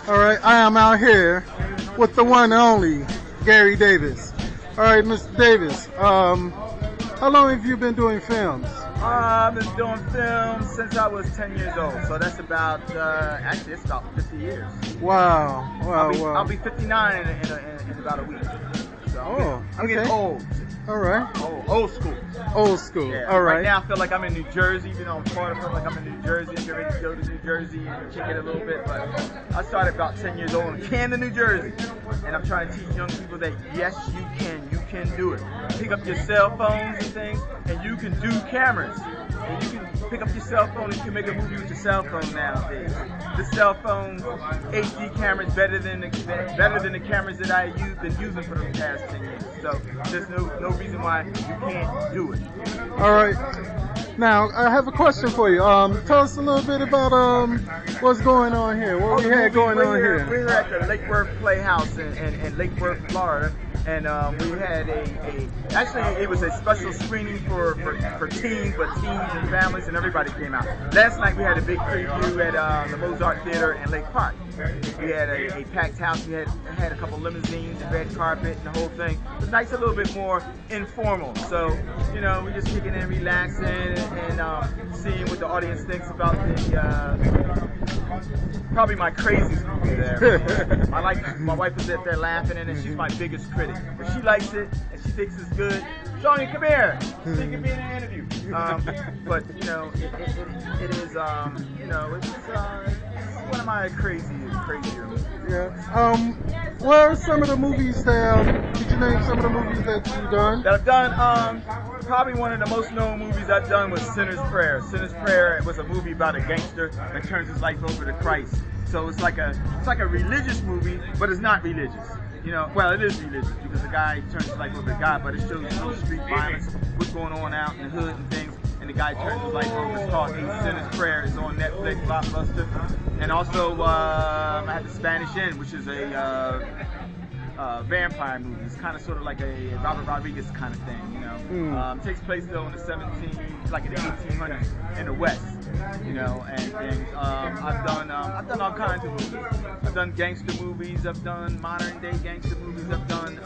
All right, I am out here with the one and only Gary Davis. All right, Mr. Davis, how long have you been doing films? I've been doing film since I was 10 years old, so that's about, actually it's about 50 years. Wow, I'll be 59 in about a week. So I'm getting old. All right. Old school. Old school. Yeah. All right. Right now I feel like I'm in New Jersey, even though I'm Florida, I feel like I'm in New Jersey. I'm getting ready to go to New Jersey and kick it a little bit, but I started about 10 years old in Camden, New Jersey. And I'm trying to teach young people that yes, you can do it. Pick up your cell phones and things, and you can do cameras. And you can pick up your cell phone and you can make a movie with your cell phone nowadays. The cell phone HD camera is better than the cameras that I've been using for the past 10 years. So there's no reason why you can't do it. All right. Now I have a question for you. Tell us a little bit about what's going on here. What we had going on here. We're at the Lake Worth Playhouse in Lake Worth, Florida. And we had actually it was a special screening for teens, but teens and families and everybody came out. Last night we had a big preview at the Mozart Theater in Lake Park. We had a packed house. We had a couple limousines and red carpet and the whole thing. The night's a little bit more informal. So, you know, we're just kicking in, relaxing, and seeing what the audience thinks about the probably my craziest movie there. My wife was up there laughing and she's my biggest critic. But she likes it and she thinks it's good. Sonya, come here. So you can be in an interview. But you know, it is you know, it's one of my crazier movies. Yeah. What are some of the movies that did you name some of the movies that you've done? That I've done. Probably one of the most known movies I've done was Sinner's Prayer. Sinner's Prayer was a movie about a gangster that turns his life over to Christ. So it's like a religious movie, but it's not religious. You know, well, it is religious because the guy turns his life over to God, but it shows street violence, what's going on out in the hood and things. And the guy turns his life over. It's called A Sinner's Prayer. It's on Netflix, Blockbuster. And also, I had The Spanish Inn, which is a vampire movie. It's kind of sort of like a Robert Rodriguez kind of thing, you know. It takes place though in the 1800s in the West, you know. And I've done all kinds of movies. I've done gangster movies. I've done modern day gangster movies. I've done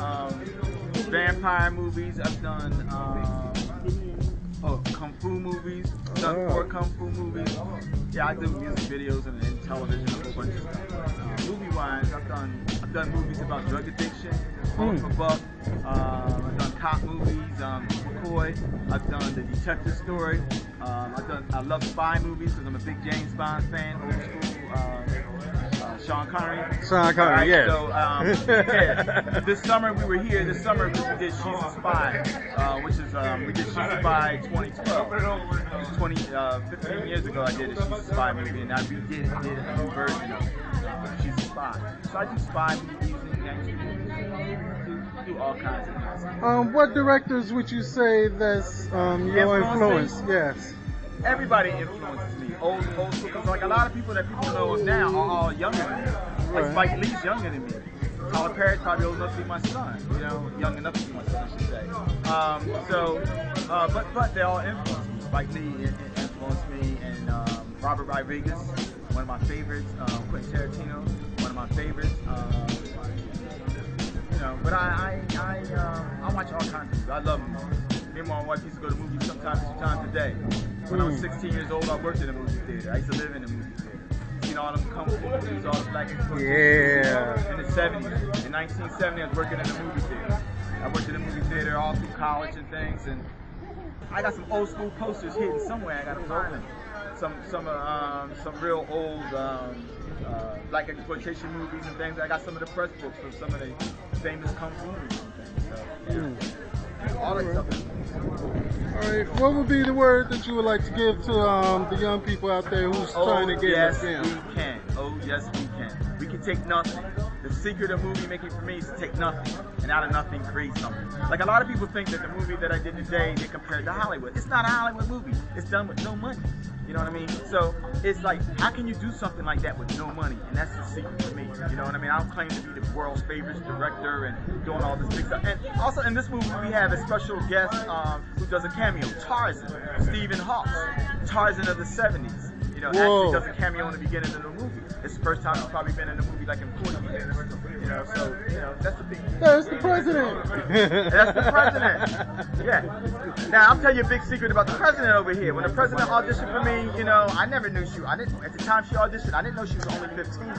vampire movies. I've done kung fu movies. I've done 4 kung fu movies. Yeah, I do music videos and television, a whole bunch of stuff. Movie-wise, I've done movies about drug addiction, Buck for Buck. I've done cop movies, McCoy. I've done The Detective Story. I love spy movies because I'm a big James Bond fan, old school. Sean Connery. Right, yeah. So, yeah. This summer we were here. This summer we did She's a Spy, which is we did She's a Spy 2012. 15 years ago I did a She's a Spy movie, and I did a new version of She's a Spy. So I do spy movies and gangster movies. Do all kinds of things. What directors would you say that's your influence? Yes. Everybody influences me. Old school, because like a lot of people that people know of now are all younger than me. Like Spike Lee's younger than me. Tyler Perry's probably old enough to be my son. You know, young enough to be my son, I should say. But they all influence me. Spike Lee influenced me, and Robert Rodriguez, one of my favorites. Quentin Tarantino, one of my favorites. You know, but I watch all kinds of movies. I love movies. Me and my wife used to go to movies sometimes 2 times a day. When I was 16 years old, I worked in a movie theater. I used to live in a movie theater. Seen all them kung fu movies, all the black exploitation in the 70s. In 1970, I was working in a movie theater. I worked in a movie theater all through college and things, and I got some old school posters hidden somewhere. I gotta find them. Some real old black exploitation movies and things. I got some of the press books from some of the famous kung fu movies and things. So, yeah. All that stuff. All right. What would be the word that you would like to give to the young people out there who's trying to get in the film? Yes, we can. Oh, yes, we can. We can take nothing. The secret of movie making for me is to take nothing, and out of nothing create something. Like a lot of people think that the movie that I did today, they compare it to Hollywood. It's not a Hollywood movie. It's done with no money. You know what I mean? So it's like, how can you do something like that with no money? And that's the secret for me. You know what I mean? I don't claim to be the world's favorite director and doing all this big stuff. And also in this movie, we have a special guest who does a cameo, Tarzan, Stephen Hawks, Tarzan of the 70s. You know, actually does a cameo in the beginning of the movie. it's the first time he's probably been in a movie like in 40 years. You know, so that's a big. There's the president. That's the president. Yeah. Now I'll tell you a big secret about the president over here. When the president auditioned for me, you know, I never knew I didn't at the time she auditioned. I didn't know she was only 15.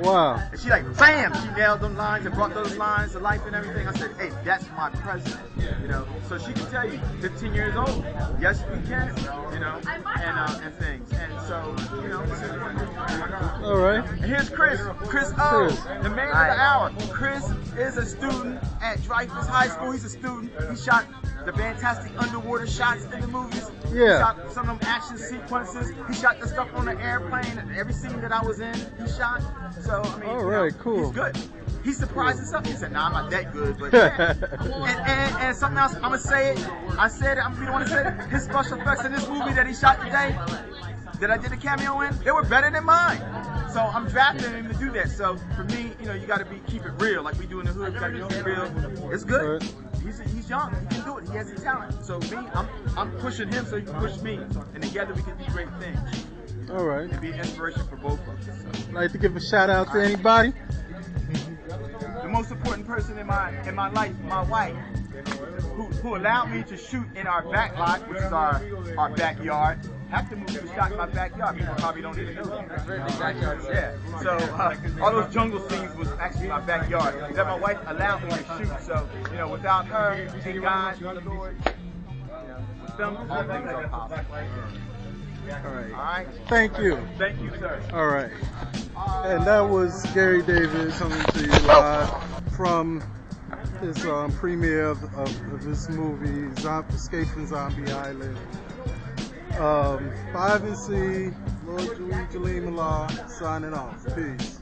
Wow. And she like, bam! She nailed them lines and brought those lines to life and everything. I said, hey, that's my president. You know, so she can tell you, 15 years old, yes we can. You know, and things. And so, you know. All right. And here's Chris. Chris O, the man of the hour. Chris is a student at Dreyfus High School. He's a student. He shot the fantastic underwater shots in the movies. Yeah. He shot some of them action sequences. He shot the stuff on the airplane. Every scene that I was in, he shot. So, I mean, all right, cool. He's good. He surprised himself. He said, nah, I'm not that good. But yeah. and something else, I'm going to say it. I said it. I'm going to want to say it. His special effects in this movie that he shot today, that I did a cameo in, they were better than mine. So I'm drafting him to do that. So for me, you know, you got to keep it real, like we do in the hood. You got to keep it real. It's good. He's young. He can do it. He has the talent. So me, I'm pushing him so he can push me, and together we can do great things. All right. And be an inspiration for both of us. So. Like to give a shout out to anybody? The most important person in my life, my wife, who allowed me to shoot in our back lot, which is our backyard. Half the movie was shot in my backyard. People probably don't even know that. That's very big backyard. Yeah. So all those jungle scenes was actually my backyard. That my wife allowed me to shoot. So you know, without her and God, the Lord, with them, all things are possible. All right. All right. Thank you. Thank you, sir. All right. And that was Gary Davis coming to you live from his premiere of his movie, Escaping Zombie Island. 5 and C, Lord JAWEG, signing off. Peace.